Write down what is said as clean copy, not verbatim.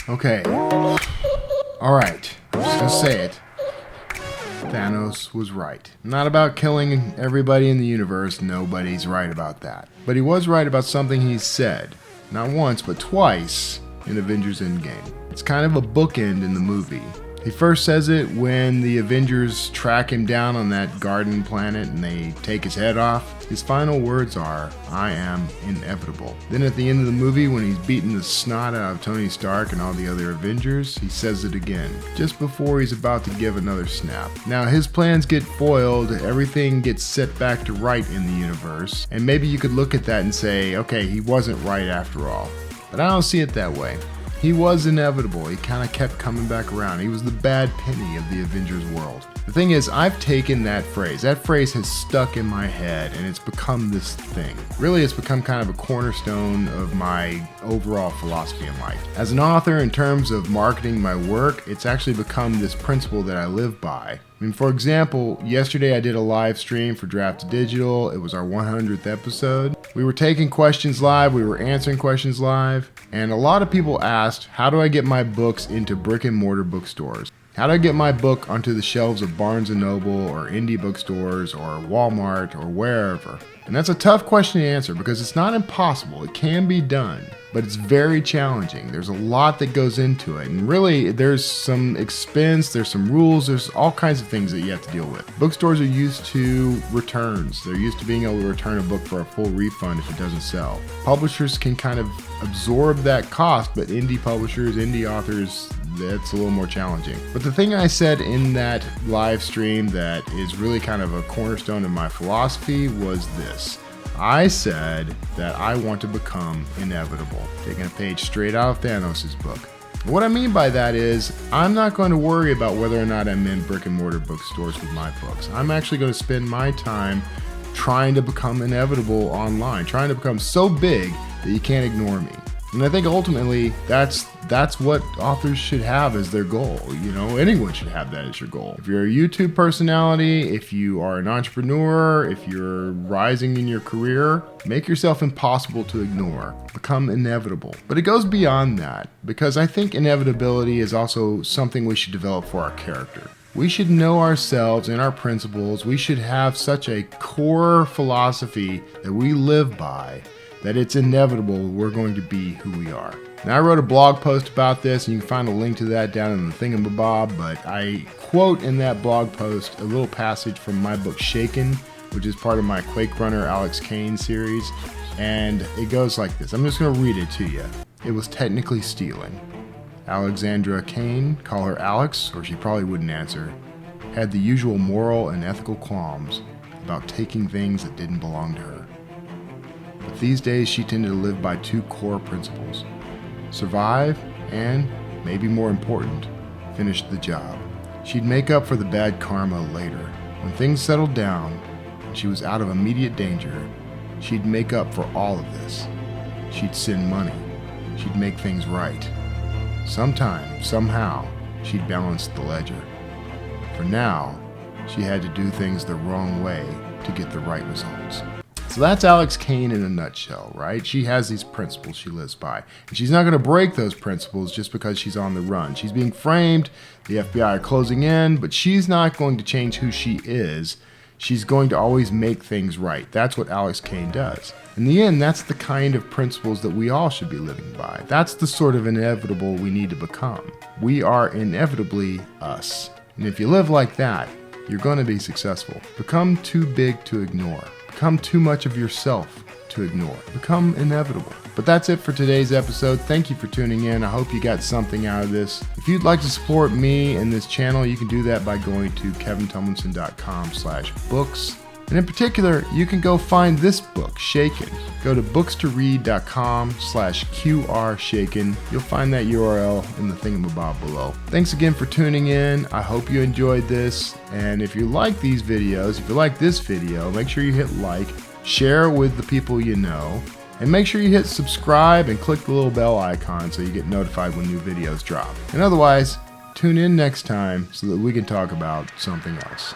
Okay. Alright. I'm just gonna say it. Thanos was right. Not about killing everybody in the universe. Nobody's right about that. But he was right about something he said. Not once, but twice in Avengers Endgame. It's kind of a bookend in the movie. He first says it when the Avengers track him down on that garden planet and they take his head off. His final words are, "I am inevitable." Then at the end of the movie, when he's beating the snot out of Tony Stark and all the other Avengers, he says it again, just before he's about to give another snap. Now his plans get foiled, everything gets set back to right in the universe, and maybe you could look at that and say, okay, he wasn't right after all. But I don't see it that way. He was inevitable. He kind of kept coming back around. He was the bad penny of the Avengers world. The thing is, I've taken that phrase. That phrase has stuck in my head and it's become this thing. Really, it's become kind of a cornerstone of my overall philosophy in life. As an author, in terms of marketing my work, it's actually become this principle that I live by. I mean, for example, yesterday I did a live stream for Draft Digital. It was our 100th episode. We were taking questions live, we were answering questions live, and a lot of people asked, how do I get my books into brick and mortar bookstores? How do I get my book onto the shelves of Barnes & Noble or indie bookstores or Walmart or wherever? And that's a tough question to answer because it's not impossible. It can be done, but it's very challenging. There's a lot that goes into it. And really, there's some expense, there's some rules, there's all kinds of things that you have to deal with. Bookstores are used to returns. They're used to being able to return a book for a full refund if it doesn't sell. Publishers can kind of absorb that cost, but indie publishers, indie authors, that's a little more challenging. But the thing I said in that live stream that is really kind of a cornerstone of my philosophy was this. I said that I want to become inevitable, taking a page straight out of Thanos' book. What I mean by that is, I'm not going to worry about whether or not I'm in brick and mortar bookstores with my books. I'm actually going to spend my time trying to become inevitable online, trying to become so big that you can't ignore me. And I think ultimately that's what authors should have as their goal. You know, anyone should have that as your goal. If you're a YouTube personality, if you are an entrepreneur, if you're rising in your career, make yourself impossible to ignore. Become inevitable. But it goes beyond that, because I think inevitability is also something we should develop for our character. We should know ourselves and our principles. We should have such a core philosophy that we live by that it's inevitable we're going to be who we are. Now, I wrote a blog post about this, and you can find a link to that down in the Thingamabob, but I quote in that blog post a little passage from my book Shaken, which is part of my Quake Runner Alex Kane series, and it goes like this. I'm just going to read it to you. It was technically stealing. Alexandra Kane, call her Alex, or she probably wouldn't answer, had the usual moral and ethical qualms about taking things that didn't belong to her. But these days she tended to live by two core principles: survive and, maybe more important, finish the job. She'd make up for the bad karma later. When things settled down and she was out of immediate danger, she'd make up for all of this. She'd send money. She'd make things right. Sometime, somehow, she'd balance the ledger. For now, she had to do things the wrong way to get the right results. So that's Alex Kane in a nutshell, right? She has these principles she lives by. And she's not going to break those principles just because she's on the run. She's being framed, the FBI are closing in, but she's not going to change who she is. She's going to always make things right. That's what Alex Kane does. In the end, that's the kind of principles that we all should be living by. That's the sort of inevitable we need to become. We are inevitably us. And if you live like that, you're going to be successful. Become too big to ignore. Become too much of yourself to ignore. Become inevitable. But that's it for today's episode. Thank you for tuning in. I hope you got something out of this. If you'd like to support me and this channel, you can do that by going to kevintumlinson.com/books. And in particular, you can go find this book, Shaken. Go to bookstoread.com/QRShaken. You'll find that URL in the Thingamabob below. Thanks again for tuning in. I hope you enjoyed this. And if you like these videos, if you like this video, make sure you hit like, share with the people you know, and make sure you hit subscribe and click the little bell icon so you get notified when new videos drop. And otherwise, tune in next time so that we can talk about something else.